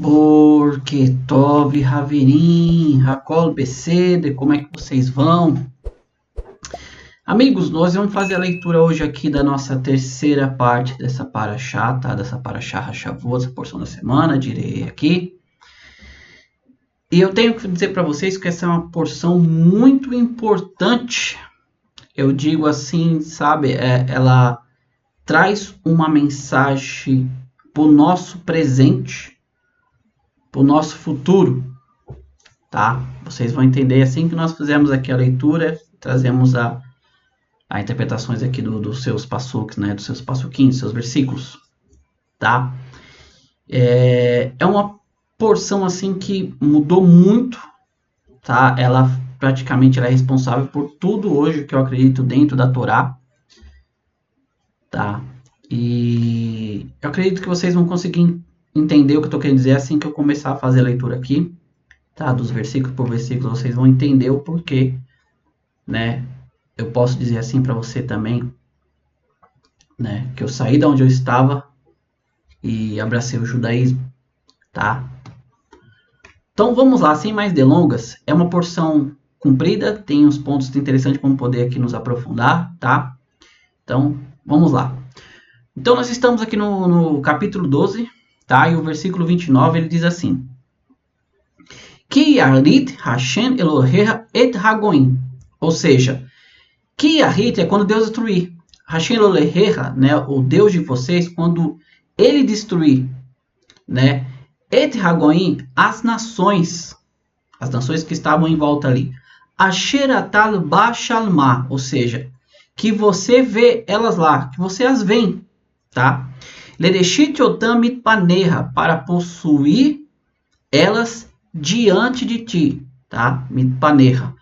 Borketov, Haverim, Hakol, Becede, como é que vocês vão? Amigos, nós vamos fazer a leitura hoje aqui da nossa terceira parte dessa Parashá, tá? Dessa Parashá Hashavot, essa porção da semana, direi aqui. E eu tenho que dizer para vocês que essa é uma porção muito importante. Eu digo assim, sabe, ela traz uma mensagem para o nosso presente, para o nosso futuro, tá? Vocês vão entender assim que nós fizemos aqui a leitura, trazemos a interpretações aqui dos seus passuques, né? Dos seus passuquinhos, seus versículos, tá? É uma porção assim que mudou muito, tá? Ela praticamente é responsável por tudo hoje que eu acredito dentro da Torá, tá? E eu acredito que vocês vão conseguir entender o que eu estou querendo dizer assim que eu começar a fazer a leitura aqui, tá? Dos versículos por versículo, vocês vão entender o porquê, né? Eu posso dizer assim para você também, né? Que eu saí da onde eu estava e abracei o judaísmo, tá? Então vamos lá, sem mais delongas. É uma porção comprida, tem uns pontos interessantes para poder aqui nos aprofundar, tá? Então vamos lá. Então nós estamos aqui no capítulo 12, tá? E o versículo 29 ele diz assim: Ki yarit Hashem Elohecha et Hagoim. Ou seja, Ki yarit é quando Deus destruir. Hashem Elohecha, né? O Deus de vocês, quando ele destruir, né? Et Hagoim, as nações que estavam em volta ali. Asheratal Bashalma, ou seja, que você vê elas lá, que você as vê, tá? Lereshit otam mitpaneha, para possuir elas diante de ti, tá? Mitpaneha.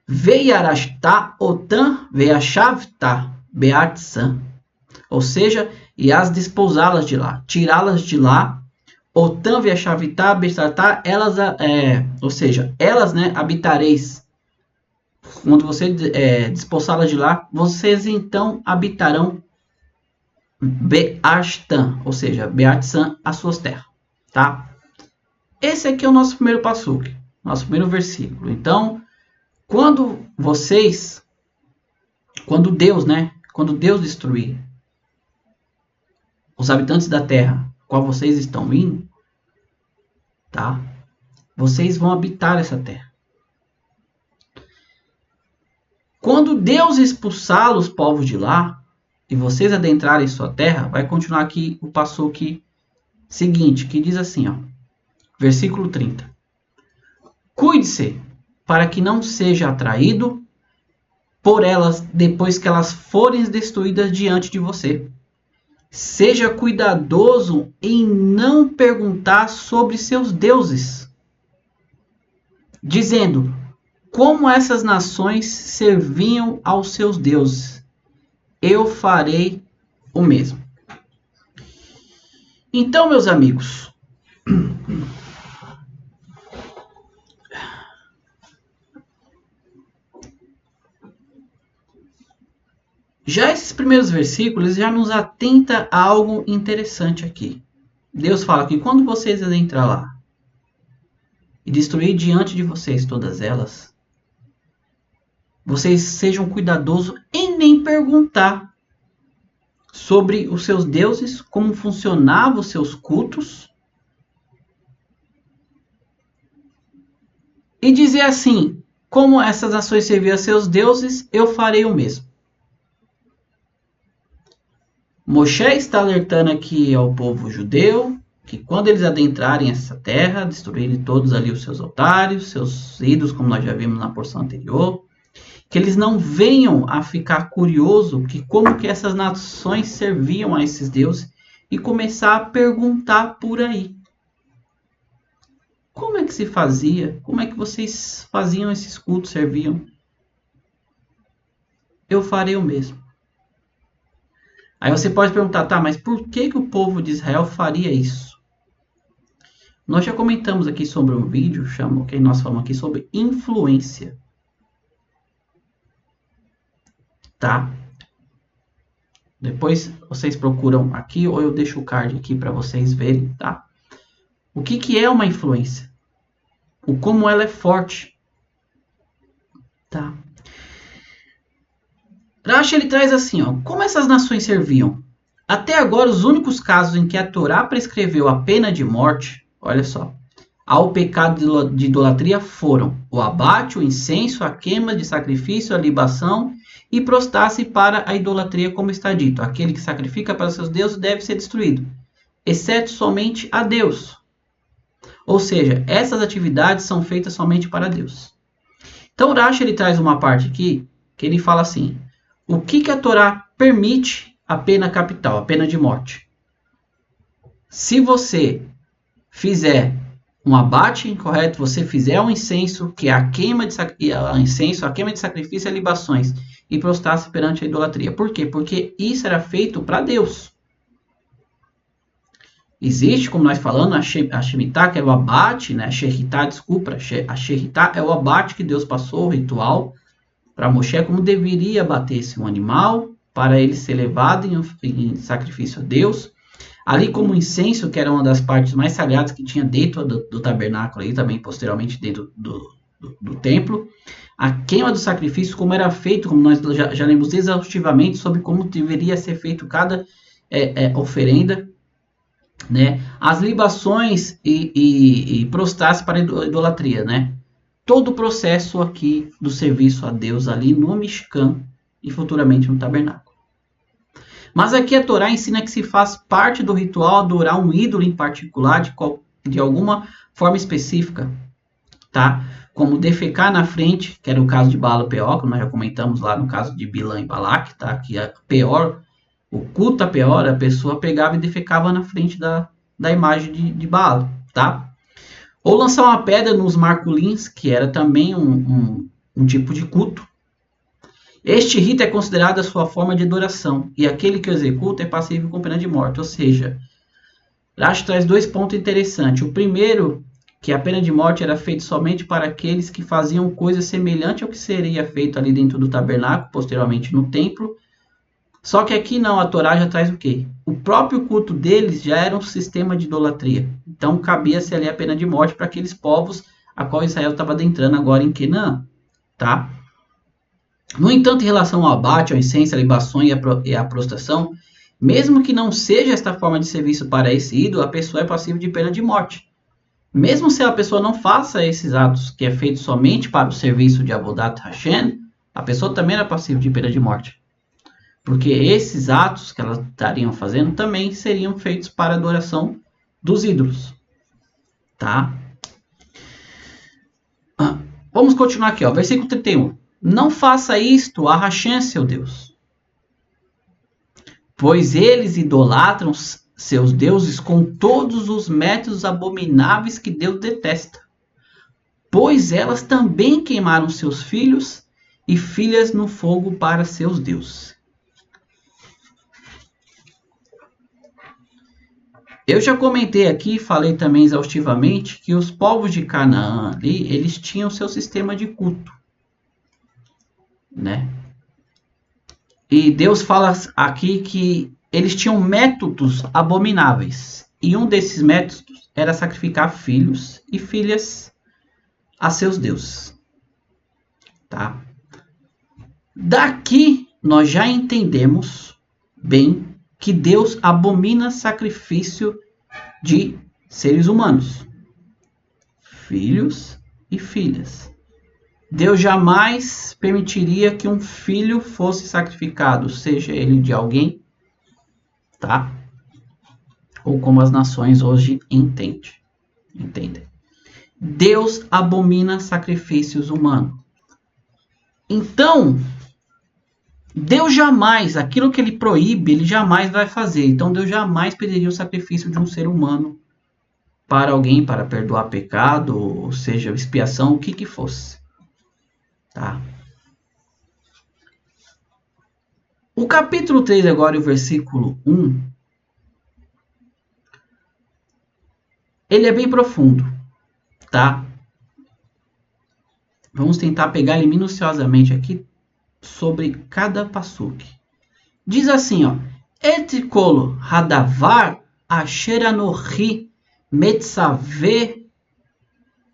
Veiarashta otam veashavta beatsan, ou seja, e as despousá-las de lá, tirá-las de lá. Otam veashavta beatsan, elas, ou seja, elas, né, habitareis. Quando você despousá-las de lá, vocês então habitarão Be'ashtan, ou seja, Be'atsan, as suas terras, tá? Esse aqui é o nosso primeiro passuque, nosso primeiro versículo. Então, quando Deus, né, quando Deus destruir os habitantes da terra, qual vocês estão indo, tá? Vocês vão habitar essa terra. Quando Deus expulsar os povos de lá, e vocês adentrarem sua terra, vai continuar aqui o passuque seguinte, que diz assim, ó, versículo 30. Cuide-se para que não seja atraído por elas depois que elas forem destruídas diante de você. Seja cuidadoso em não perguntar sobre seus deuses, dizendo como essas nações serviam aos seus deuses. Eu farei o mesmo. Então, meus amigos, já esses primeiros versículos já nos atenta a algo interessante aqui. Deus fala que quando vocês adentrar lá e destruir diante de vocês todas elas, vocês sejam cuidadosos em nem perguntar sobre os seus deuses, como funcionavam os seus cultos, e dizer assim, como essas nações serviam a seus deuses, eu farei o mesmo. Moshe está alertando aqui ao povo judeu que quando eles adentrarem essa terra, destruírem todos ali os seus altares, seus ídolos, como nós já vimos na porção anterior, que eles não venham a ficar curioso que como que essas nações serviam a esses deuses e começar a perguntar por aí. Como é que se fazia? Como é que vocês faziam esses cultos, serviam? Eu farei o mesmo. Aí você pode perguntar, tá, mas por que o povo de Israel faria isso? Nós já comentamos aqui sobre um vídeo, que nós falamos aqui sobre influência. Tá? Depois vocês procuram aqui ou eu deixo o card aqui para vocês verem, tá? O que é uma influência? O como ela é forte. Tá? Rashi ele traz assim, ó, como essas nações serviam? Até agora, os únicos casos em que a Torá prescreveu a pena de morte, olha só, ao pecado de idolatria foram o abate, o incenso, a queima de sacrifício, a libação e prostrar-se para a idolatria, como está dito. Aquele que sacrifica para seus deuses deve ser destruído, exceto somente a Deus. Ou seja, essas atividades são feitas somente para Deus. Então, Rashi ele traz uma parte aqui que ele fala assim, o que a Torá permite a pena capital, a pena de morte? Se você fizer um abate incorreto, você fizer um incenso, que é a queima de sacrifício e libações, e prostrar-se perante a idolatria. Por quê? Porque isso era feito para Deus. Existe, como nós falamos, a Shemitah, que é o abate, né? A Shemitah é o abate que Deus passou, o ritual, para Moshe, como deveria abater-se um animal, para ele ser levado em sacrifício a Deus. Ali como incenso, que era uma das partes mais sagradas que tinha dentro do tabernáculo, e também posteriormente dentro do templo. A queima do sacrifício, como era feito, como nós já lemos exaustivamente sobre como deveria ser feito cada oferenda. Né? As libações e prostrar-se para a idolatria. Né? Todo o processo aqui do serviço a Deus ali no Mishkan e futuramente no tabernáculo. Mas aqui a Torá ensina que se faz parte do ritual adorar um ídolo em particular de alguma forma específica, tá? Como defecar na frente, que era o caso de Baal e Peor, que nós já comentamos lá no caso de Bilã e Balac, tá? Que a Peor, o culto a Peor, a pessoa pegava e defecava na frente da imagem de Baal, tá? Ou lançar uma pedra nos marculins, que era também um tipo de culto. Este rito é considerado a sua forma de adoração, e aquele que o executa é passível com pena de morte. Ou seja, Rashi traz dois pontos interessantes. O primeiro, que a pena de morte era feita somente para aqueles que faziam coisa semelhante ao que seria feito ali dentro do tabernáculo, posteriormente no templo. Só que aqui não, a Torá já traz o quê? O próprio culto deles já era um sistema de idolatria. Então cabia-se ali a pena de morte para aqueles povos a qual Israel estava adentrando agora em Canaã, tá? No entanto, em relação ao abate, ao incenso, à libação e à prostração, mesmo que não seja esta forma de serviço para esse ídolo, a pessoa é passível de pena de morte. Mesmo se a pessoa não faça esses atos, que é feito somente para o serviço de Avodat Hashem, a pessoa também era passível de pena de morte. Porque esses atos que elas estariam fazendo também seriam feitos para a adoração dos ídolos. Tá? Vamos continuar aqui, ó, versículo 31. Não faça isto a Hashem, seu Deus, pois eles idolatram seus deuses com todos os métodos abomináveis que Deus detesta, pois elas também queimaram seus filhos e filhas no fogo para seus deuses. Eu já comentei aqui, falei também exaustivamente, que os povos de Canaã ali, eles tinham seu sistema de culto. Né? E Deus fala aqui que eles tinham métodos abomináveis. E um desses métodos era sacrificar filhos e filhas a seus deuses. Tá? Daqui nós já entendemos bem que Deus abomina sacrifício de seres humanos. Filhos e filhas. Deus jamais permitiria que um filho fosse sacrificado, seja ele de alguém, tá? Ou como as nações hoje entendem. Deus abomina sacrifícios humanos. Então, Deus jamais, aquilo que ele proíbe, ele jamais vai fazer. Então, Deus jamais pediria o sacrifício de um ser humano para alguém, para perdoar pecado, ou seja, expiação, o que fosse. Tá. O capítulo 3 agora e o versículo 1, ele é bem profundo, tá? Vamos tentar pegar ele minuciosamente aqui sobre cada passuque. Diz assim, ó: Et kol hadavar asher anochi Metzave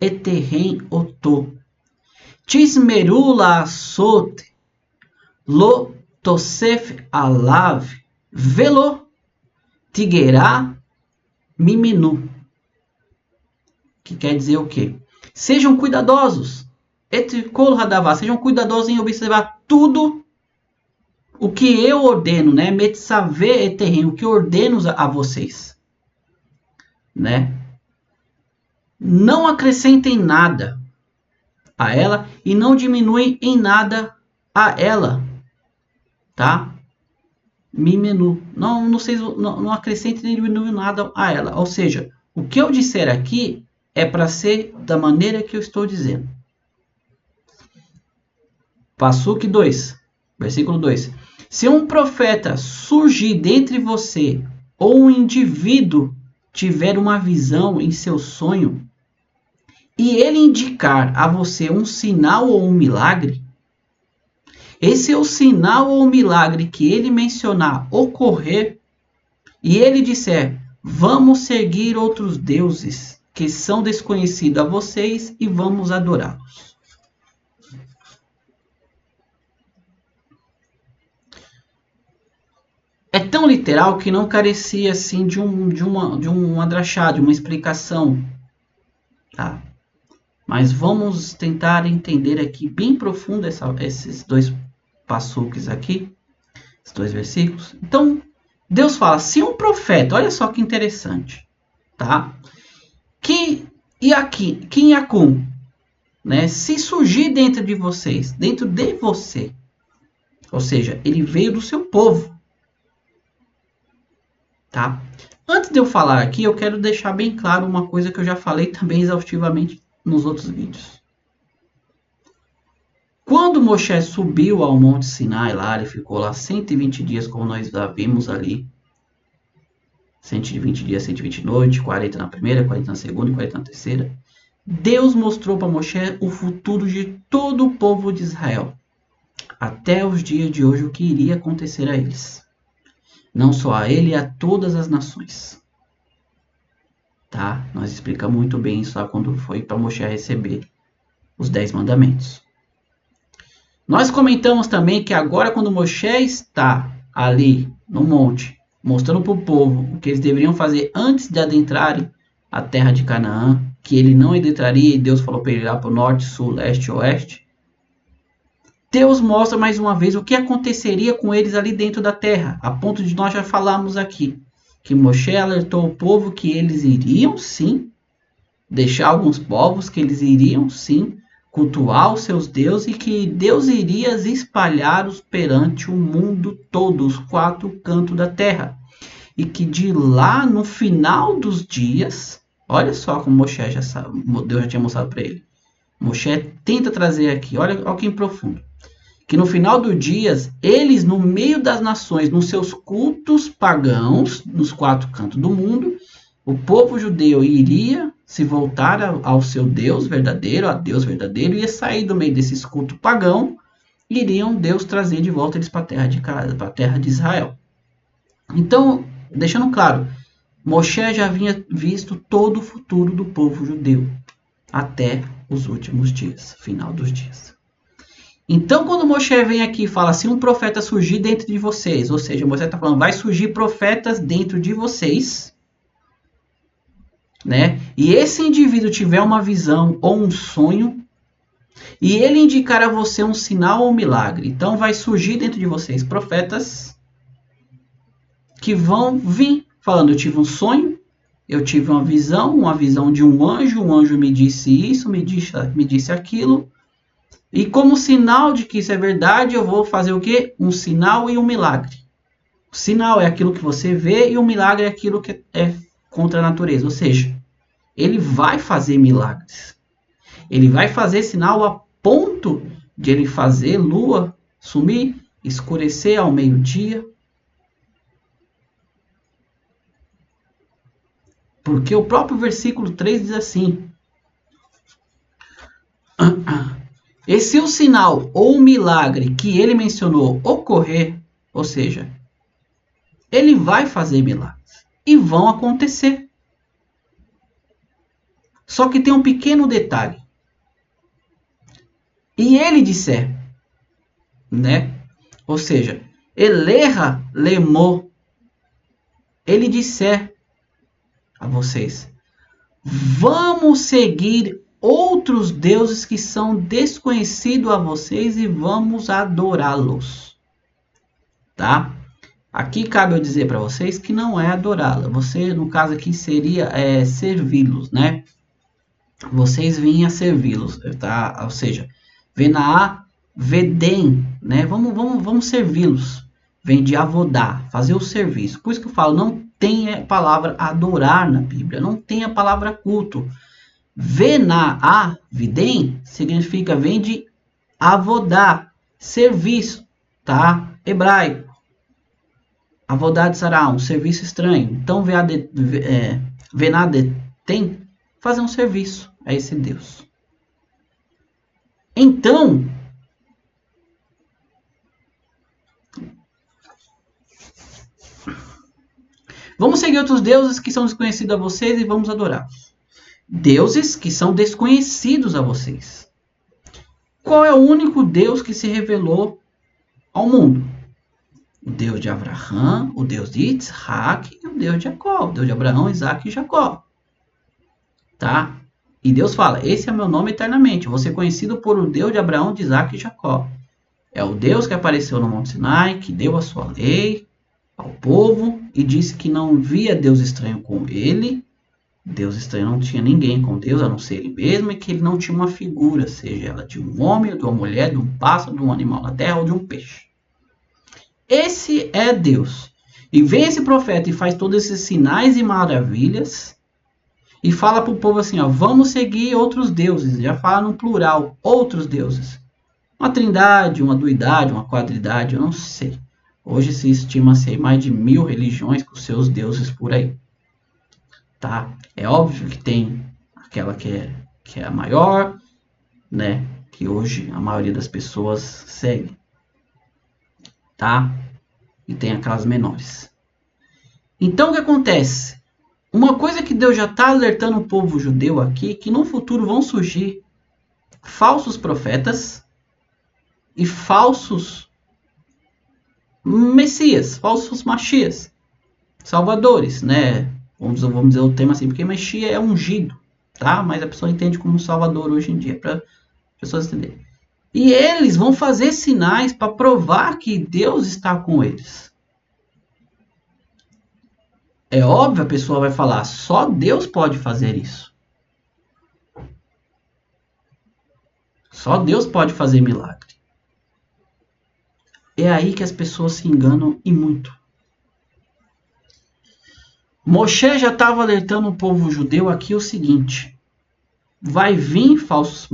eterren oto. Tismeru laasot lo tosef alav velo tigerá mimenu. Que quer dizer o quê? Sejam cuidadosos. Etkol hadavá. Sejam cuidadosos em observar tudo o que eu ordeno, né? Metzave eterren. O que eu ordeno a vocês. Né? Não acrescentem nada a ela e não diminuem em nada a ela, tá? Mimenu, não acrescentem nem diminuem nada a ela. Ou seja, o que eu disser aqui é para ser da maneira que eu estou dizendo. Passuque 2, versículo 2. Se um profeta surgir dentre você ou um indivíduo tiver uma visão em seu sonho e ele indicar a você um sinal ou um milagre, esse é o sinal ou milagre que ele mencionar ocorrer e ele disser, vamos seguir outros deuses que são desconhecidos a vocês e vamos adorá-los. É tão literal que não carecia assim de um adrachá, de uma explicação. Tá? Mas vamos tentar entender aqui bem profundo esses dois passuques aqui, esses dois versículos. Então, Deus fala, se um profeta, olha só que interessante, tá? Que Yakun, né? Se surgir dentro de vocês, dentro de você, ou seja, ele veio do seu povo, tá? Antes de eu falar aqui, eu quero deixar bem claro uma coisa que eu já falei também exaustivamente nos outros vídeos. Quando Moshe subiu ao Monte Sinai, lá ele ficou lá 120 dias, como nós já vimos ali. 120 dias, 120 noites, 40 na primeira, 40 na segunda e 40 na terceira. Deus mostrou para Moshe o futuro de todo o povo de Israel. Até os dias de hoje, o que iria acontecer a eles. Não só a ele, a todas as nações. Tá? Nós explicamos muito bem isso lá quando foi para Moshe receber os 10 mandamentos. Nós comentamos também que agora quando Moshe está ali no monte, mostrando para o povo o que eles deveriam fazer antes de adentrarem a terra de Canaã, que ele não adentraria e Deus falou para ele ir lá para o norte, sul, leste e oeste, Deus mostra mais uma vez o que aconteceria com eles ali dentro da terra, a ponto de nós já falarmos aqui, que Moshe alertou o povo que eles iriam sim deixar alguns povos, que eles iriam sim cultuar os seus deuses e que Deus iria espalhá-los perante o mundo todo, os 4 cantos da terra. E que de lá, no final dos dias, olha só como Moshe Deus já tinha mostrado para ele. Moshe tenta trazer aqui, olha que profundo. Que no final dos dias, eles no meio das nações, nos seus cultos pagãos, nos 4 cantos do mundo, o povo judeu iria se voltar ao seu Deus verdadeiro, a Deus verdadeiro, ia sair do meio desses cultos pagãos, iriam Deus trazer de volta eles para a terra de Israel. Então, deixando claro, Moshe já havia visto todo o futuro do povo judeu, até os últimos dias, final dos dias. Então, quando Moshe vem aqui e fala, se um profeta surgir dentro de vocês, ou seja, Moshe está falando, vai surgir profetas dentro de vocês, né? E esse indivíduo tiver uma visão ou um sonho, e ele indicar a você um sinal ou um milagre, então vai surgir dentro de vocês profetas que vão vir falando, eu tive um sonho, eu tive uma visão de um anjo me disse isso, me disse aquilo, e como sinal de que isso é verdade, eu vou fazer o quê? Um sinal e um milagre. O sinal é aquilo que você vê e o milagre é aquilo que é contra a natureza, ou seja, ele vai fazer milagres. Ele vai fazer sinal a ponto de ele fazer lua sumir, escurecer ao meio-dia. Porque o próprio versículo 3 diz assim, e se o sinal ou o milagre que ele mencionou ocorrer, ou seja, ele vai fazer milagres e vão acontecer. Só que tem um pequeno detalhe. E ele disser, né? Ou seja, eleja lemo, ele disser a vocês, vamos seguir outros deuses que são desconhecidos a vocês e vamos adorá-los, tá? Aqui cabe eu dizer para vocês que não é adorá-la. Você, no caso aqui, seria servi-los, né? Vocês vinham a servi-los, tá? Ou seja, Venaá, vedem, né? Vamos servi-los. Vem de avodar, fazer o serviço. Por isso que eu falo, não tem a palavra adorar na Bíblia, não tem a palavra culto. Venaá, videm, significa vem de avodar, serviço, tá? Hebraico. Avodá de sará, um serviço estranho. Então, venade tem fazer um serviço a esse Deus. Então, vamos seguir outros deuses que são desconhecidos a vocês e vamos adorá-los. Deuses que são desconhecidos a vocês. Qual é o único Deus que se revelou ao mundo? O Deus de Abraão, o Deus de Isaac e o Deus de Jacó. O Deus de Abraão, Isaac e Jacó. Tá? E Deus fala, esse é meu nome eternamente. Vou ser conhecido por o Deus de Abraão, de Isaac e Jacó. É o Deus que apareceu no Monte Sinai, que deu a sua lei ao povo e disse que não via Deus estranho com ele. Deus estranho não tinha ninguém com Deus, a não ser ele mesmo, e que ele não tinha uma figura, seja ela de um homem, de uma mulher, de um pássaro, de um animal na terra ou de um peixe. Esse é Deus. E vem esse profeta e faz todos esses sinais e maravilhas e fala para o povo assim, ó, vamos seguir outros deuses. Já fala no plural, outros deuses. Uma trindade, uma duidade, uma quadridade, eu não sei. Hoje se estima-se mais de 1000 religiões com seus deuses por aí. Tá? É óbvio que tem aquela que é a maior, né? Que hoje a maioria das pessoas segue. Tá? E tem aquelas menores. Então o que acontece? Uma coisa que Deus já está alertando o povo judeu aqui, que no futuro vão surgir falsos profetas e falsos messias, falsos machias, salvadores, né? Vamos dizer o tema assim, porque Mexia é ungido, tá? Mas a pessoa entende como salvador hoje em dia, para as pessoas entenderem. E eles vão fazer sinais para provar que Deus está com eles. É óbvio, a pessoa vai falar, só Deus pode fazer isso. Só Deus pode fazer milagre. É aí que as pessoas se enganam e muito. Moshe já estava alertando o povo judeu aqui o seguinte. Vai vir falsos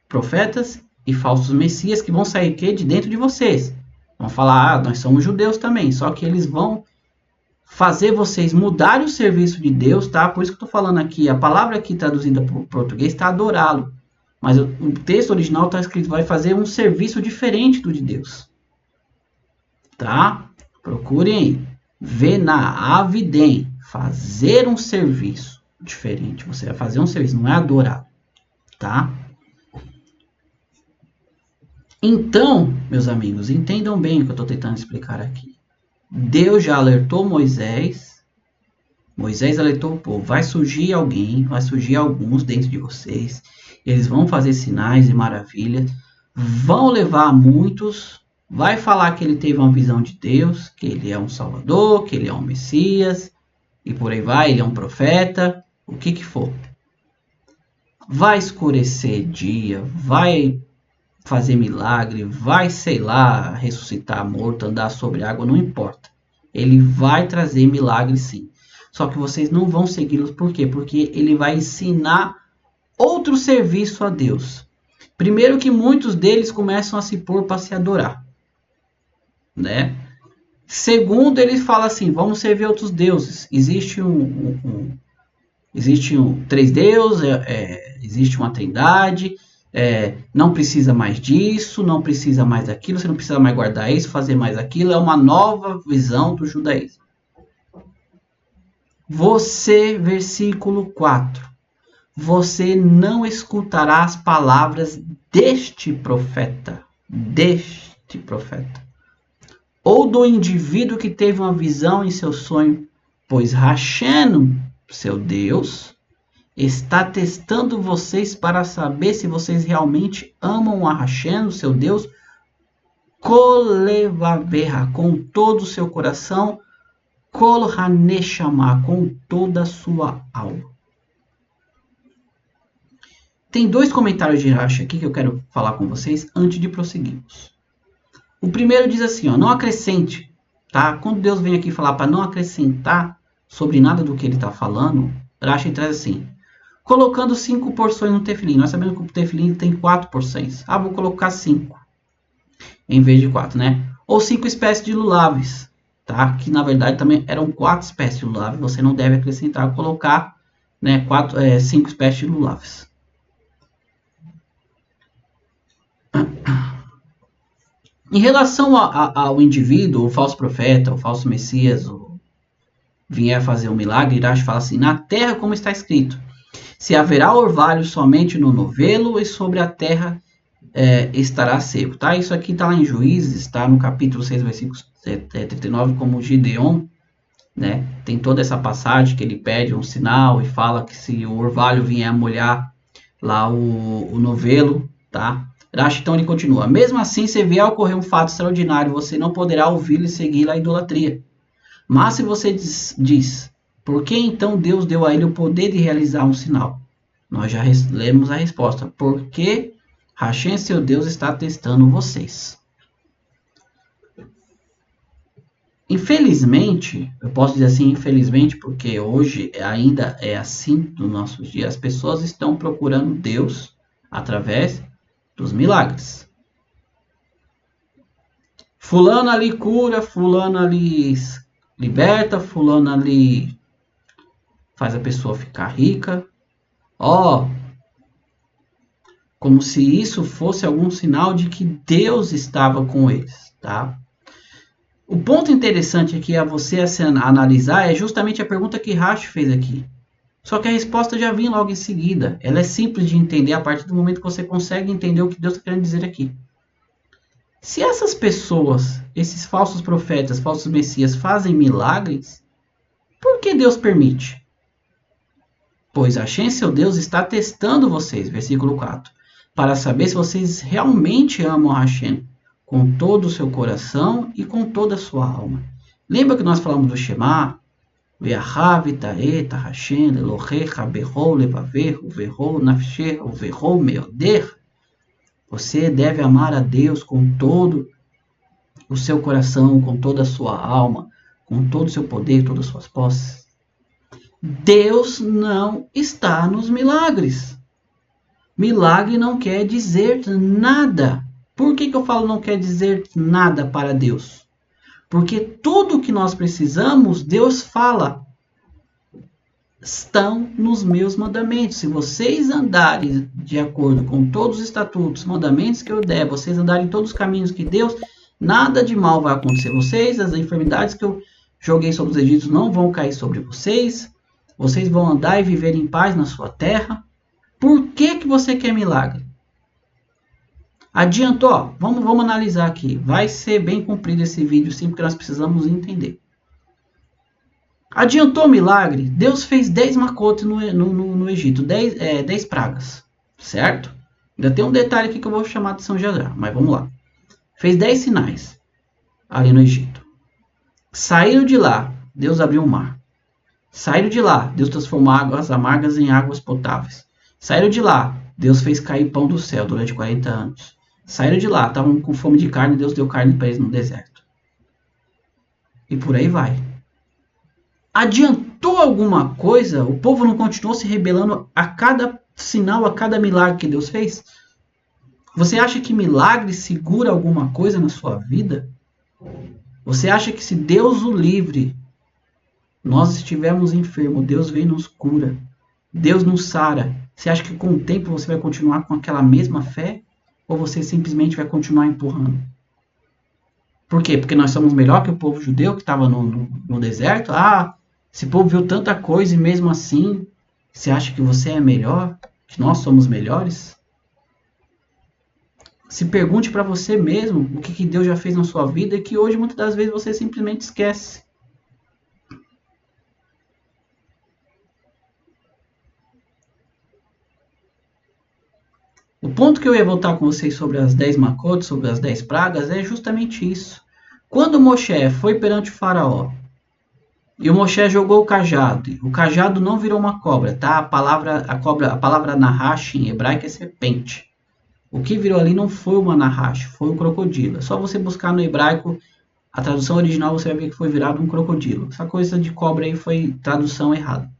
profetas e falsos messias que vão sair de dentro de vocês. Vão falar, nós somos judeus também. Só que eles vão fazer vocês mudarem o serviço de Deus, tá? Por isso que eu estou falando aqui. A palavra aqui traduzida para o português está adorá-lo. Mas o texto original está escrito, vai fazer um serviço diferente do de Deus. Tá? Procurem aí. Venavidem. Fazer um serviço diferente. Você vai fazer um serviço, não é adorar. Tá? Então, meus amigos, entendam bem o que eu estou tentando explicar aqui. Deus já alertou Moisés. Moisés alertou o povo. Vai surgir alguém, vai surgir alguns dentro de vocês. Eles vão fazer sinais e maravilhas. Vão levar muitos. Vai falar que ele teve uma visão de Deus, que ele é um salvador, que ele é um Messias. E por aí vai, ele é um profeta. O que for. Vai escurecer dia, vai fazer milagre, vai, sei lá, ressuscitar morto, andar sobre água, não importa. Ele vai trazer milagre sim. Só que vocês não vão segui-los, por quê? Porque ele vai ensinar outro serviço a Deus. Primeiro que muitos deles começam a se pôr para se adorar. Né? Segundo, ele fala assim, vamos servir outros deuses. Existe três deuses, existe uma trindade, não precisa mais disso, não precisa mais daquilo, você não precisa mais guardar isso, fazer mais aquilo, é uma nova visão do judaísmo. Você, versículo 4, você não escutará as palavras deste profeta, ou do indivíduo que teve uma visão em seu sonho, pois Hashem, seu Deus, está testando vocês para saber se vocês realmente amam a Hashem, seu Deus, Kolevaverra, com todo o seu coração, Kol Haneshama, com toda a sua alma. Tem dois comentários de Rashi aqui que eu quero falar com vocês antes de prosseguirmos. O primeiro diz assim, ó, não acrescente, tá? Quando Deus vem aqui falar para não acrescentar sobre nada do que ele está falando, Rashi traz assim, colocando 5 porções no tefilim. Nós sabemos que o tefilim tem 4 porções. Ah, vou colocar 5 em vez de 4, né? Ou 5 espécies de lulaves, tá? Que na verdade também eram 4 espécies de lulaves. Você não deve acrescentar, colocar, né, 5 espécies de lulaves. Em relação ao indivíduo, o falso profeta, o falso messias, vier fazer um milagre, Irash fala assim, na terra como está escrito, se haverá orvalho somente no novelo e sobre a terra estará seco, tá? Isso aqui está lá em Juízes, está no capítulo 6, versículo 39, como Gideon, né? Tem toda essa passagem que ele pede um sinal e fala que se o orvalho vier a molhar lá o novelo, tá? Rashi, então ele continua, mesmo assim, se vier a ocorrer um fato extraordinário, você não poderá ouvi-lo e seguir a idolatria. Mas se você diz, por que então Deus deu a ele o poder de realizar um sinal? Nós já lemos a resposta, porque Hashem, seu Deus, está testando vocês. Infelizmente, eu posso dizer assim, infelizmente, porque hoje ainda é assim nos nossos dias, as pessoas estão procurando Deus através dos milagres. Fulano ali cura, fulano ali liberta, fulano ali faz a pessoa ficar rica. Como se isso fosse algum sinal de que Deus estava com eles, tá? O ponto interessante aqui a você analisar é justamente a pergunta que Rashi fez aqui. Só que a resposta já vinha logo em seguida. Ela é simples de entender a partir do momento que você consegue entender o que Deus está querendo dizer aqui. Se essas pessoas, esses falsos profetas, falsos messias, fazem milagres, por que Deus permite? Pois Hashem, seu Deus, está testando vocês, versículo 4, para saber se vocês realmente amam Hashem com todo o seu coração e com toda a sua alma. Lembra que nós falamos do Shema? Você deve amar a Deus com todo o seu coração, com toda a sua alma, com todo o seu poder, todas as suas posses. Deus não está nos milagres. Milagre não quer dizer nada. Por que eu falo não quer dizer nada para Deus? Porque tudo que nós precisamos, Deus fala. Estão nos meus mandamentos. Se vocês andarem de acordo com todos os estatutos, mandamentos que eu der, vocês andarem em todos os caminhos que Deus, nada de mal vai acontecer a vocês, as enfermidades que eu joguei sobre os egípcios não vão cair sobre vocês, vocês vão andar e viver em paz na sua terra. Por que você quer milagre? Adiantou? Vamos analisar aqui. Vai ser bem comprido esse vídeo sim, porque nós precisamos entender. Adiantou o milagre? Deus fez 10 macotes no Egito, 10 pragas, certo? Ainda tem um detalhe aqui que eu vou chamar de São já, mas vamos lá. Fez 10 sinais ali no Egito. Saíram de lá, Deus abriu o mar. Saíram de lá, Deus transformou águas amargas em águas potáveis. Saíram de lá, Deus fez cair pão do céu durante 40 anos. Saíram de lá, estavam com fome de carne, Deus deu carne para eles no deserto. E por aí vai. Adiantou alguma coisa? O povo não continuou se rebelando a cada sinal, a cada milagre que Deus fez? Você acha que milagre segura alguma coisa na sua vida? Você acha que se Deus o livre, nós estivermos enfermos, Deus vem e nos cura, Deus nos sara, você acha que com o tempo você vai continuar com aquela mesma fé? Ou você simplesmente vai continuar empurrando? Por quê? Porque nós somos melhor que o povo judeu que estava no deserto? Esse povo viu tanta coisa e mesmo assim Você acha que você é melhor? Que nós somos melhores? Se pergunte para você mesmo o que Deus já fez na sua vida e que hoje muitas das vezes você simplesmente esquece. O ponto que eu ia voltar com vocês sobre as 10 macotes, sobre as 10 pragas, é justamente isso. Quando Moshe foi perante o faraó, e o Moshe jogou o cajado não virou uma cobra, tá? A palavra nahash em hebraico é serpente. O que virou ali não foi uma nahash, foi um crocodilo. É só você buscar no hebraico, a tradução original você vai ver que foi virado um crocodilo. Essa coisa de cobra aí foi tradução errada.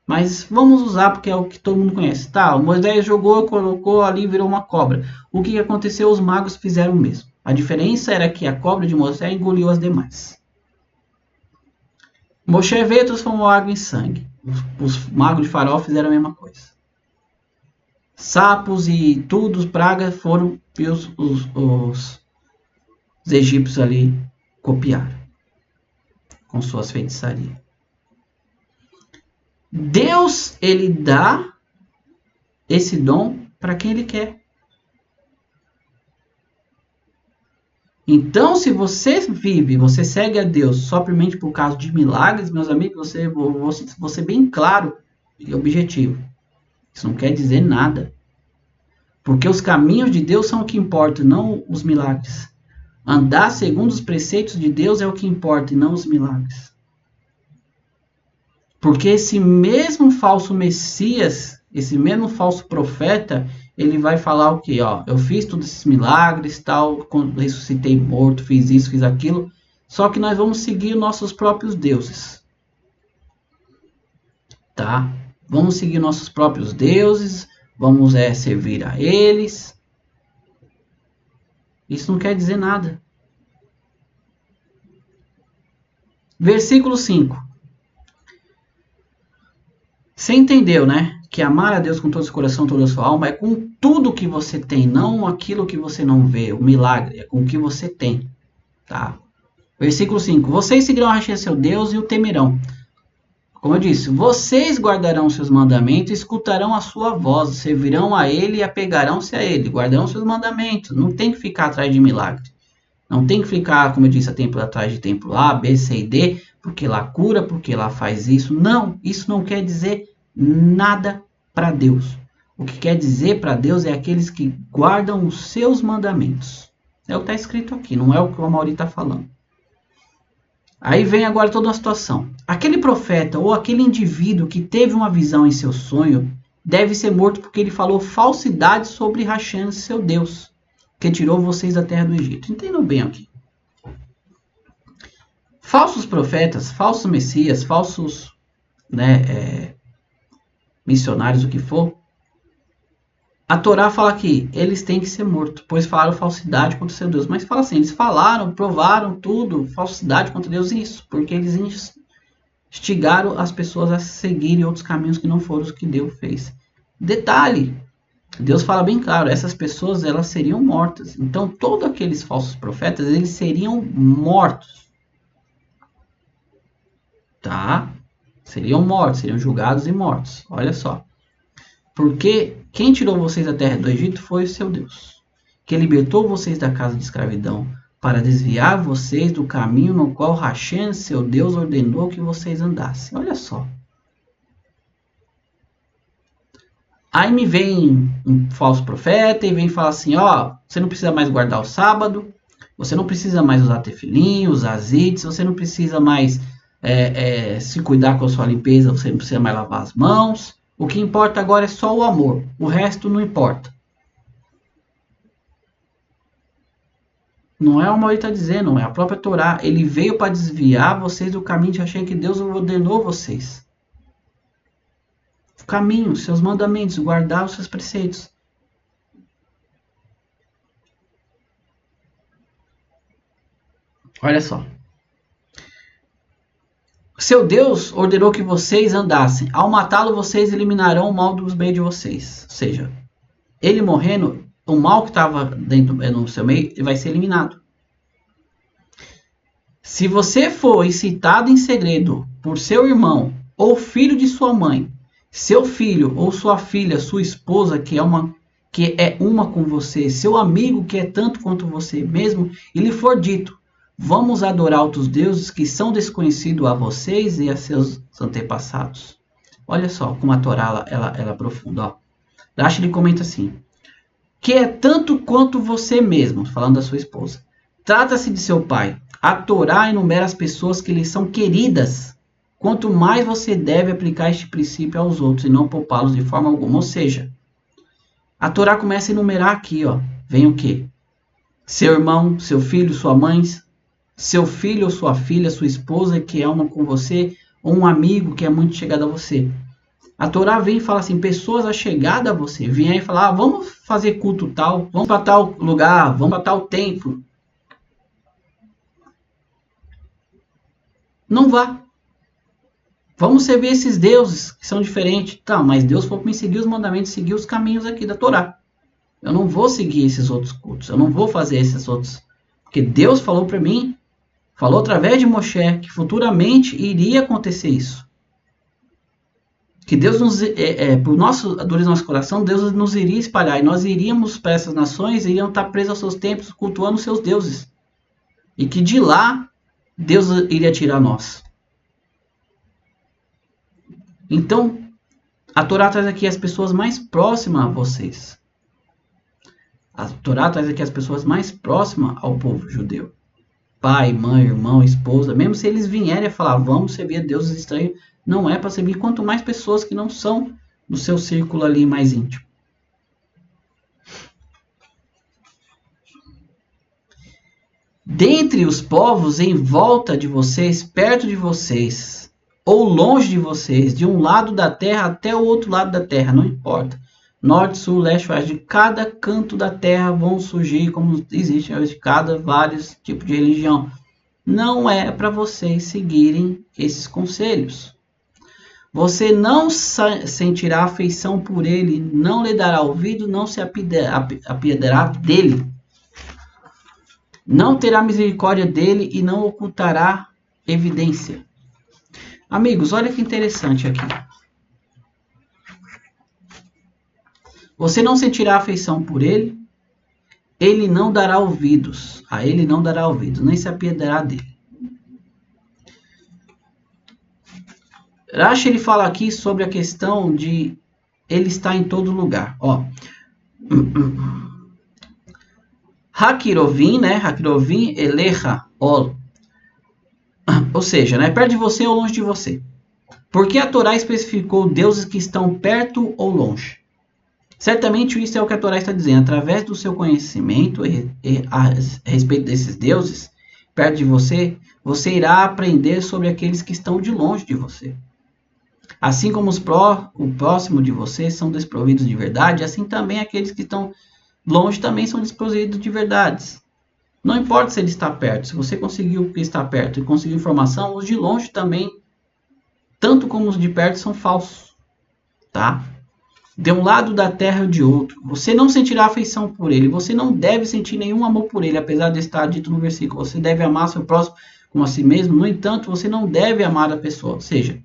Mas vamos usar porque é o que todo mundo conhece. Tá, o Moisés jogou, colocou ali, virou uma cobra. O que aconteceu? Os magos fizeram o mesmo. A diferença era que a cobra de Moisés engoliu as demais. Moshe veio e transformou água em sangue. Os magos de Faraó fizeram a mesma coisa. Sapos e tudo, pragas foram e os egípcios ali copiaram com suas feitiçarias. Deus, ele dá esse dom para quem ele quer. Então, se você vive, você segue a Deus somente por causa de milagres, meus amigos, vou ser bem claro e objetivo. Isso não quer dizer nada. Porque os caminhos de Deus são o que importa, não os milagres. Andar segundo os preceitos de Deus é o que importa e não os milagres. Porque esse mesmo falso Messias, esse mesmo falso profeta, ele vai falar o quê? Ó, eu fiz todos esses milagres, tal, ressuscitei morto, fiz isso, fiz aquilo. Só que nós vamos seguir nossos próprios deuses. Tá? Vamos seguir nossos próprios deuses, vamos servir a eles. Isso não quer dizer nada. Versículo 5. Você entendeu, né? Que amar a Deus com todo o seu coração, toda a sua alma, é com tudo que você tem, não aquilo que você não vê, o milagre, é com o que você tem. Tá? Versículo 5. Vocês seguirão a Hashem, seu Deus, e o temerão. Como eu disse, vocês guardarão seus mandamentos, escutarão a sua voz, servirão a ele e apegarão-se a ele, guardarão seus mandamentos. Não tem que ficar atrás de milagre. Não tem que ficar, como eu disse, atrás de templo A, B, C e D, porque lá cura, porque lá faz isso. Não, isso não quer dizer nada para Deus. O que quer dizer para Deus é aqueles que guardam os seus mandamentos. É o que está escrito aqui, não é o que o Amaury está falando. Aí vem agora toda a situação. Aquele profeta ou aquele indivíduo que teve uma visão em seu sonho deve ser morto porque ele falou falsidade sobre Hashem, seu Deus, que tirou vocês da terra do Egito. Entendam bem aqui. Falsos profetas, falsos messias, falsos missionários, o que for, a Torá fala que eles têm que ser mortos, pois falaram falsidade contra o seu Deus. Mas fala assim, eles falaram, provaram tudo, falsidade contra Deus, isso, porque eles instigaram as pessoas a seguirem outros caminhos que não foram os que Deus fez. Detalhe, Deus fala bem claro, essas pessoas elas seriam mortas. Então, todos aqueles falsos profetas, eles seriam mortos. Tá? Seriam mortos, seriam julgados e mortos. Olha só. Porque quem tirou vocês da terra do Egito foi o seu Deus, que libertou vocês da casa de escravidão, para desviar vocês do caminho no qual Hashem, seu Deus, ordenou que vocês andassem. Olha só. Aí me vem um falso profeta e vem falar assim, ó, você não precisa mais guardar o sábado, você não precisa mais usar tefilim, usar azeite, você não precisa mais se cuidar com a sua limpeza, você não precisa mais lavar as mãos. O que importa agora é só o amor. O resto não importa. Não é o Mauri está dizendo, não é a própria Torá. Ele veio para desviar vocês do caminho de Hashem que Deus ordenou vocês. O caminho, seus mandamentos, guardar os seus preceitos. Olha só. Seu Deus ordenou que vocês andassem. Ao matá-lo, vocês eliminarão o mal dos meios de vocês. Ou seja, ele morrendo, o mal que estava no seu meio vai ser eliminado. Se você for incitado em segredo por seu irmão ou filho de sua mãe, seu filho ou sua filha, sua esposa, que é uma com você, seu amigo que é tanto quanto você mesmo, e lhe for dito, vamos adorar outros deuses que são desconhecidos a vocês e a seus antepassados. Olha só como a Torá ela aprofunda. Rashi ele comenta assim, que é tanto quanto você mesmo, falando da sua esposa. Trata-se de seu pai. A Torá enumera as pessoas que lhe são queridas. Quanto mais você deve aplicar este princípio aos outros e não poupá-los de forma alguma. Ou seja, a Torá começa a enumerar aqui, ó. Vem o quê? Seu irmão, seu filho, sua mãe, seu filho ou sua filha, sua esposa que é uma com você, ou um amigo que é muito chegado a você. A Torá vem e fala assim, pessoas achegadas a você. Vem aí e fala, vamos fazer culto tal, vamos para tal lugar, vamos para tal templo. Não vá. Vamos servir esses deuses que são diferentes. Tá, mas Deus falou para mim seguir os mandamentos, seguir os caminhos aqui da Torá. Eu não vou seguir esses outros cultos, eu não vou fazer esses outros. Porque Deus falou para mim, falou através de Moshe, que futuramente iria acontecer isso. Que Deus por nosso dureza do nosso coração, Deus nos iria espalhar. E nós iríamos para essas nações, iriam estar presos aos seus templos, cultuando os seus deuses. E que de lá, Deus iria tirar nós. Então, a Torá traz aqui as pessoas mais próximas a vocês. A Torá traz aqui as pessoas mais próximas ao povo judeu. Pai, mãe, irmão, esposa. Mesmo se eles vierem a falar, vamos servir a deuses estranhos, não é para servir, quanto mais pessoas que não são do seu círculo ali mais íntimo. Dentre os povos em volta de vocês, perto de vocês, ou longe de vocês, de um lado da terra até o outro lado da terra, não importa. Norte, sul, leste, oeste, de cada canto da terra vão surgir, como existe hoje, vários tipos de religião. Não é para vocês seguirem esses conselhos. Você não sentirá afeição por ele, não lhe dará ouvido, não se apiedará dele. Não terá misericórdia dele e não ocultará evidência. Amigos, olha que interessante aqui. Você não sentirá afeição por ele, ele não dará ouvidos, a ele não dará ouvidos, nem se apiedará dele. Rashi ele fala aqui sobre a questão de ele estar em todo lugar. Ó. Hakirovim, né? Hakirovim elecha ol. Ou seja, né? Perto de você ou longe de você. Porque a Torá especificou deuses que estão perto ou longe. Certamente isso é o que a Torá está dizendo. Através do seu conhecimento a respeito desses deuses, perto de você, você irá aprender sobre aqueles que estão de longe de você. Assim como o próximo de você são desprovidos de verdade, assim também aqueles que estão longe também são desprovidos de verdades. Não importa se ele está perto, se você conseguiu estar perto e conseguiu informação, os de longe também, tanto como os de perto, são falsos. Tá? De um lado da terra ou de outro. Você não sentirá afeição por ele. Você não deve sentir nenhum amor por ele, apesar de estar dito no versículo. Você deve amar seu próximo como a si mesmo. No entanto, você não deve amar a pessoa. Ou seja,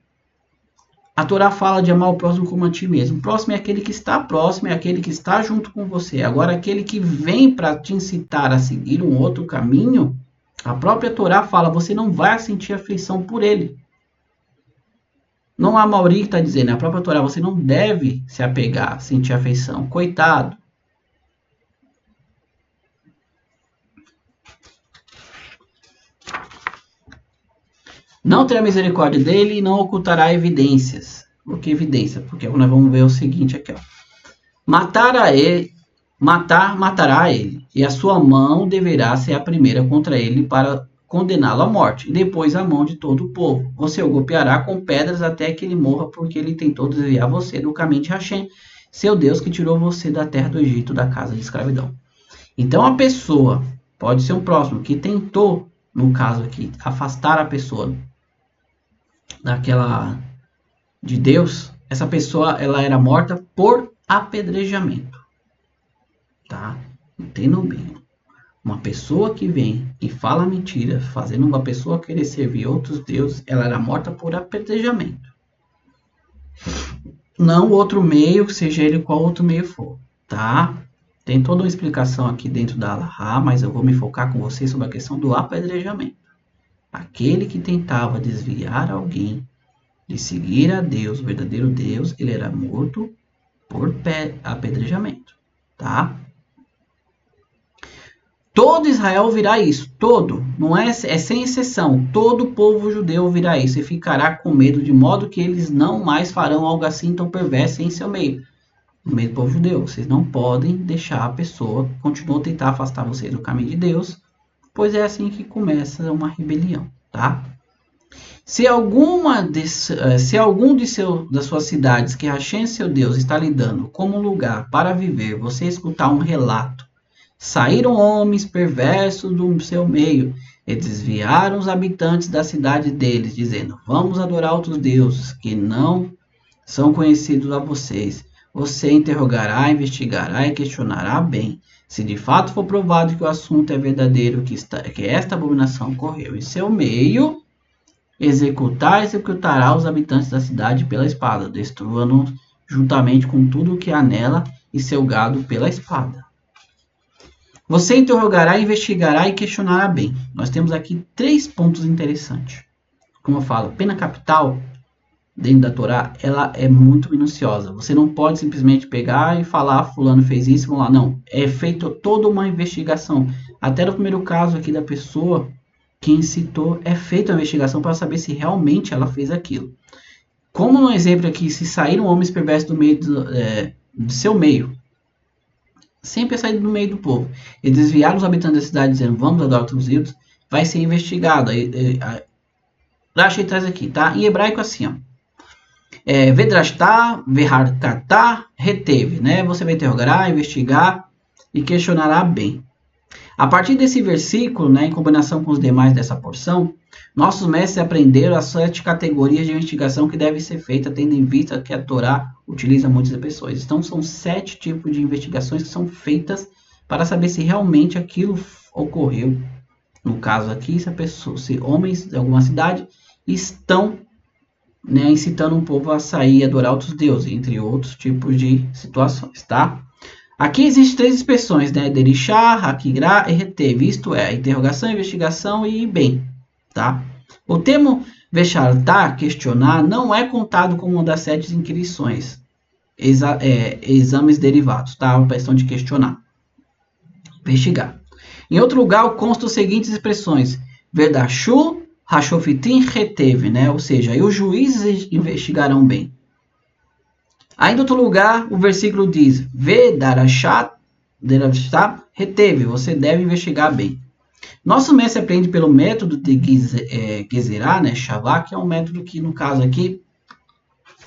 a Torá fala de amar o próximo como a ti mesmo. O próximo é aquele que está próximo, é aquele que está junto com você. Agora, aquele que vem para te incitar a seguir um outro caminho, a própria Torá fala, você não vai sentir afeição por ele. Não há Mauri que está dizendo, a própria Torá, você não deve se apegar, sentir afeição. Coitado. Não terá misericórdia dele e não ocultará evidências. Por que evidência? Porque nós vamos ver o seguinte aqui. Ó. Matará ele, e a sua mão deverá ser a primeira contra ele para condená-lo à morte, e depois a mão de todo o povo. Você o golpeará com pedras até que ele morra, porque ele tentou desviar você do caminho de Hashem, seu Deus que tirou você da terra do Egito, da casa de escravidão. Então a pessoa, pode ser um próximo, que tentou, no caso aqui, afastar a pessoa daquela de Deus, essa pessoa ela era morta por apedrejamento. Tá? Entendam bem. Uma pessoa que vem e fala mentira, fazendo uma pessoa querer servir outros deuses, ela era morta por apedrejamento. não outro meio, seja ele qual outro meio for, tá? Tem toda uma explicação aqui dentro da Alahá, mas eu vou me focar com vocês sobre a questão do apedrejamento. Aquele que tentava desviar alguém de seguir a Deus, o verdadeiro Deus, ele era morto por apedrejamento, tá? Todo Israel virá isso, todo, não é sem exceção, todo o povo judeu virá isso e ficará com medo, de modo que eles não mais farão algo assim tão perverso em seu meio. No meio do povo judeu, vocês não podem deixar a pessoa continuar a tentar afastar vocês do caminho de Deus, pois é assim que começa uma rebelião, tá? Se algum das suas cidades que Hashem, seu Deus, está lhe dando como lugar para viver, você escutar um relato: saíram homens perversos do seu meio e desviaram os habitantes da cidade deles, dizendo: vamos adorar outros deuses que não são conhecidos a vocês. Você interrogará, investigará e questionará bem. Se de fato for provado que o assunto é verdadeiro, que esta abominação ocorreu em seu meio, executará os habitantes da cidade pela espada, destruindo juntamente com tudo o que há nela e seu gado pela espada. Você interrogará, investigará e questionará bem. Nós temos aqui 3 pontos interessantes. Como eu falo, pena capital, dentro da Torá, ela é muito minuciosa. Você não pode simplesmente pegar e falar, fulano fez isso, vamos lá. Não, é feita toda uma investigação. Até no primeiro caso aqui da pessoa que incitou, é feita uma investigação para saber se realmente ela fez aquilo. Como no exemplo aqui, se saíram homens perversos do meio do seu meio, sempre é saído do meio do povo, e desviaram os habitantes da cidade dizendo, vamos adorar outros ídolos, vai ser investigado. Rashi traz aqui, tá? Em hebraico assim, ó. Vedrastá, verharkatá, reteve, né? Você vai interrogar, investigar e questionará bem. A partir desse versículo, né, em combinação com os demais dessa porção, nossos mestres aprenderam as 7 categorias de investigação que devem ser feitas, tendo em vista que a Torá utiliza muitas pessoas. Então, são 7 tipos de investigações que são feitas para saber se realmente aquilo ocorreu. No caso aqui, se homens de alguma cidade estão, né, incitando um povo a sair e adorar outros deuses, entre outros tipos de situações, tá? Aqui existem 3 expressões, né? Derishá, Hakigrá e Reteve. Isto é, interrogação, investigação e bem, tá? O termo Veshartá, questionar, não é contado como uma das 7 inquirições, exames derivados, tá? Uma questão de questionar, investigar. Em outro lugar, constam as seguintes expressões: Verdashu, Hashofitim, Reteve, né? Ou seja, aí os juízes investigarão bem. Aí, em outro lugar, o versículo diz: Vedarashat, reteve, você deve investigar bem. Nosso mestre aprende pelo método de Gezerá, né, Shavá, que é um método que, no caso aqui,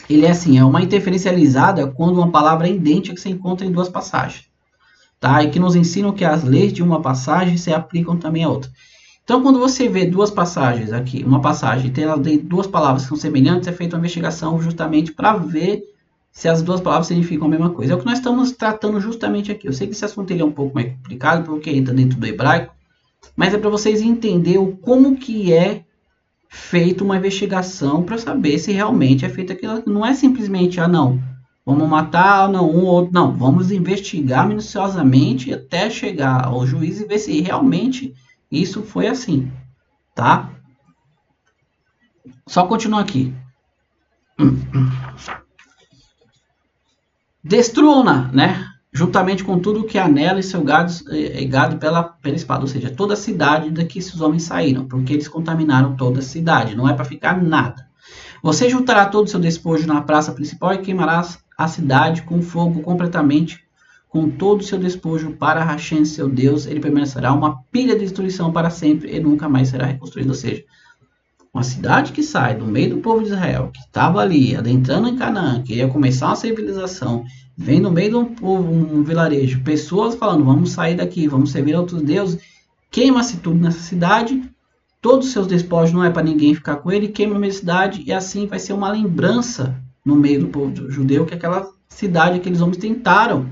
ele é assim, é uma interferencializada quando uma palavra é idêntica que se encontra em 2 passagens. Tá? E que nos ensinam que as leis de uma passagem se aplicam também a outra. Então, quando você vê 2 passagens aqui, uma passagem tem 2 palavras que são semelhantes, é feita uma investigação justamente para ver se as 2 palavras significam a mesma coisa. É o que nós estamos tratando justamente aqui. Eu sei que esse assunto ele é um pouco mais complicado, porque entra dentro do hebraico, mas é para vocês entenderem como que é feita uma investigação para saber se realmente é feito aquilo. Não é simplesmente, não, vamos matar, não, um ou outro. Não, vamos investigar minuciosamente até chegar ao juiz e ver se realmente isso foi assim, tá? Só continuar aqui. Destruam-na, né? Juntamente com tudo que há nela e seu gado pela espada. Ou seja, toda a cidade daqui esses homens saíram, porque eles contaminaram toda a cidade. Não é para ficar nada. Você juntará todo o seu despojo na praça principal e queimará a cidade com fogo completamente, com todo o seu despojo para Hashem, seu Deus. Ele permanecerá uma pilha de destruição para sempre e nunca mais será reconstruído. Ou seja, uma cidade que sai do meio do povo de Israel, que estava ali, adentrando em Canaã, que ia começar uma civilização, vem no meio de um povo, um vilarejo, pessoas falando, vamos sair daqui, vamos servir a outros deuses, queima-se tudo nessa cidade, todos os seus despojos não é para ninguém ficar com ele, queima a minha cidade, e assim vai ser uma lembrança no meio do povo judeu, que aquela cidade, aqueles homens tentaram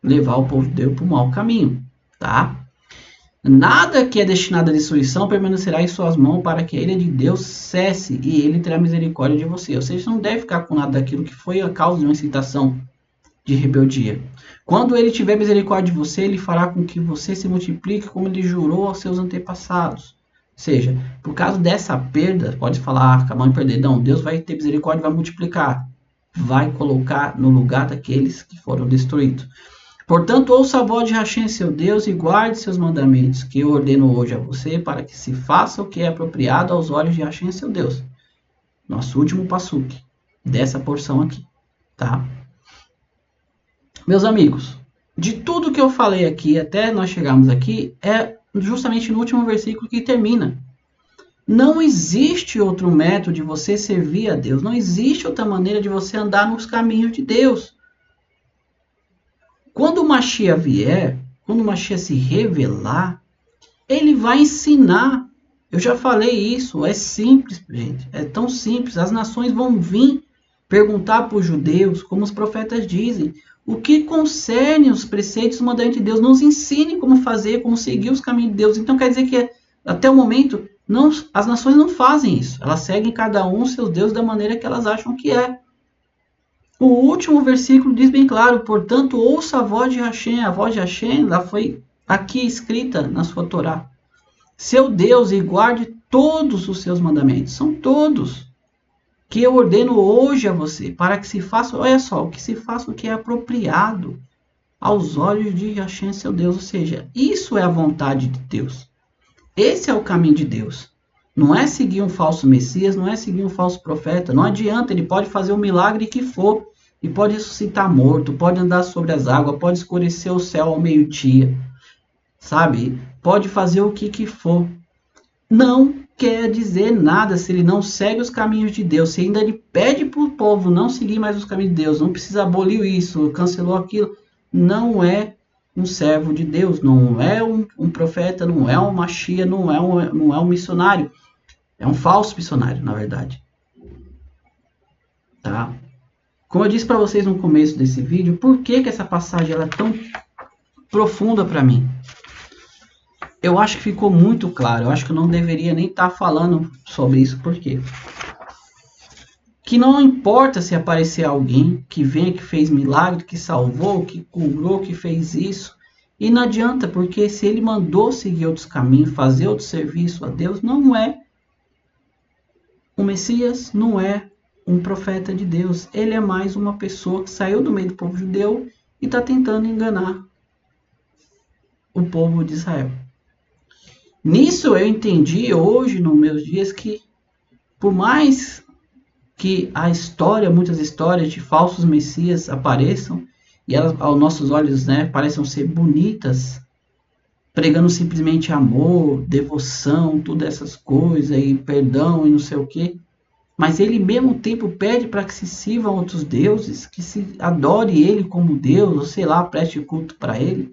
levar o povo judeu para o mau caminho, tá? Nada que é destinado à destruição permanecerá em suas mãos para que a ira de Deus cesse e ele terá misericórdia de você. Ou seja, você não deve ficar com nada daquilo que foi a causa de uma incitação de rebeldia. Quando ele tiver misericórdia de você, ele fará com que você se multiplique como ele jurou aos seus antepassados. Ou seja, por causa dessa perda, pode falar, acabou de perder. Não, Deus vai ter misericórdia e vai multiplicar. Vai colocar no lugar daqueles que foram destruídos. Portanto, ouça a voz de Hashem, seu Deus, e guarde seus mandamentos, que eu ordeno hoje a você, para que se faça o que é apropriado aos olhos de Hashem, seu Deus. Nosso último passuque dessa porção aqui, tá? Meus amigos, de tudo que eu falei aqui, até nós chegarmos aqui, é justamente no último versículo que termina. Não existe outro método de você servir a Deus, não existe outra maneira de você andar nos caminhos de Deus. Quando o Mashiach vier, quando o Mashiach se revelar, ele vai ensinar. Eu já falei isso, é simples, gente. É tão simples. As nações vão vir perguntar para os judeus, como os profetas dizem, o que concerne os preceitos e mandamentos de Deus. Nos ensine como fazer, como seguir os caminhos de Deus. Então quer dizer que até o momento as nações não fazem isso. Elas seguem cada um seus deuses da maneira que elas acham que é. O último versículo diz bem claro, portanto, ouça a voz de Hashem. A voz de Hashem ela foi aqui escrita na sua Torá. Seu Deus, e guarde todos os seus mandamentos. São todos. Que eu ordeno hoje a você, para que se faça, olha só, que se faça o que é apropriado aos olhos de Hashem, seu Deus. Ou seja, isso é a vontade de Deus. Esse é o caminho de Deus. Não é seguir um falso Messias, não é seguir um falso profeta. Não adianta, ele pode fazer o milagre que for. E pode ressuscitar morto, pode andar sobre as águas, pode escurecer o céu ao meio-dia. Sabe? Pode fazer o que for. Não quer dizer nada se ele não segue os caminhos de Deus. Se ainda ele pede para o povo não seguir mais os caminhos de Deus, não precisa abolir isso, cancelou aquilo. Não é um servo de Deus, não é um profeta, não é um Mashiach, não é um missionário. É um falso missionário, na verdade. Tá? Como eu disse para vocês no começo desse vídeo, por que essa passagem ela é tão profunda para mim? Eu acho que ficou muito claro. Eu acho que eu não deveria nem estar falando sobre isso. Por quê? Que não importa se aparecer alguém que venha, que fez milagre, que salvou, que curou, que fez isso. E não adianta, porque se ele mandou seguir outros caminhos, fazer outro serviço a Deus, não é um Messias, não é um profeta de Deus. Ele é mais uma pessoa que saiu do meio do povo judeu e está tentando enganar o povo de Israel. Nisso eu entendi hoje, nos meus dias, que por mais que a história, muitas histórias de falsos messias apareçam, e elas, aos nossos olhos, parecem ser bonitas, pregando simplesmente amor, devoção, todas essas coisas, e perdão, e não sei o quê. Mas ele, ao mesmo tempo, pede para que se sirvam outros deuses, que se adore ele como Deus, ou sei lá, preste culto para ele.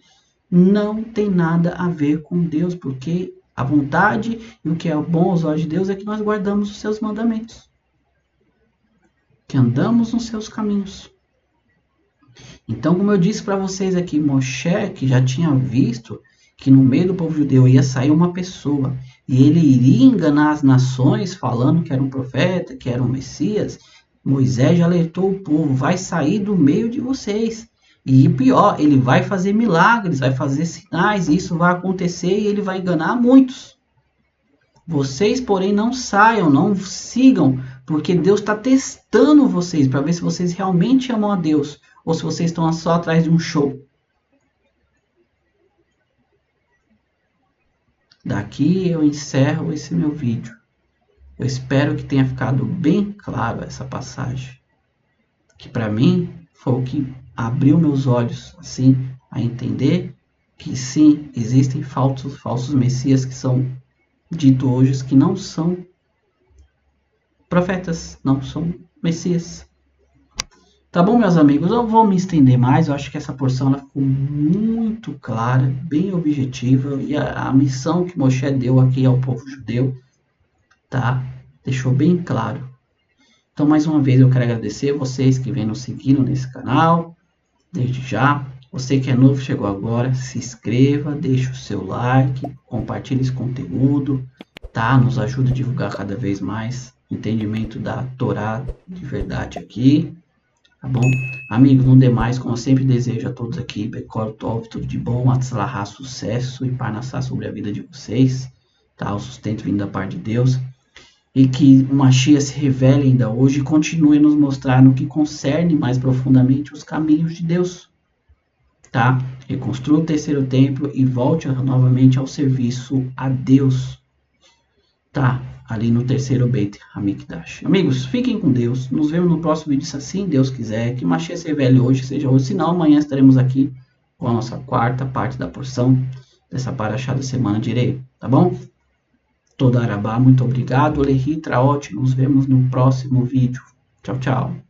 Não tem nada a ver com Deus, porque a vontade e o que é bom aos olhos de Deus é que nós guardamos os seus mandamentos, que andamos nos seus caminhos. Então, como eu disse para vocês aqui, Moshe, que já tinha visto que no meio do povo judeu ia sair uma pessoa e ele iria enganar as nações falando que era um profeta, que era um Messias, Moisés já alertou o povo, vai sair do meio de vocês. E pior, ele vai fazer milagres, vai fazer sinais, e isso vai acontecer e ele vai enganar muitos. Vocês, porém, não saiam, não sigam, porque Deus está testando vocês para ver se vocês realmente amam a Deus ou se vocês estão só atrás de um show. Daqui eu encerro esse meu vídeo. Eu espero que tenha ficado bem claro essa passagem, que para mim foi o que abriu meus olhos assim a entender que sim, existem falsos messias que são dito hoje que não são profetas, não são messias. Tá bom, meus amigos? Eu vou me estender mais. Eu acho que essa porção ela ficou muito clara, bem objetiva, e a missão que Moshe deu aqui ao povo judeu, tá? Deixou bem claro. Então, mais uma vez, eu quero agradecer vocês que vêm nos seguindo nesse canal, desde já. Você que é novo, chegou agora, se inscreva, deixe o seu like, compartilhe esse conteúdo, tá? Nos ajuda a divulgar cada vez mais o entendimento da Torá de verdade aqui, tá bom? Amigos, no demais, como eu sempre desejo a todos aqui, Bekor Tov, tudo de bom, Atzlahá, sucesso e Parnassá sobre a vida de vocês, tá? O sustento vindo da parte de Deus. E que o Mashiach se revele ainda hoje e continue a nos mostrar no que concerne mais profundamente os caminhos de Deus, tá? Reconstrua o terceiro templo e volte novamente ao serviço a Deus, tá? Ali no terceiro Beit Hamikdash. Amigos, fiquem com Deus. Nos vemos no próximo vídeo, se assim Deus quiser. Que Mashiach se revele hoje, seja hoje. Senão, amanhã estaremos aqui com a nossa quarta parte da porção dessa paraxá da semana direita, tá bom? Toda Arabá, muito obrigado. Lehi Traot, nos vemos no próximo vídeo. Tchau, tchau.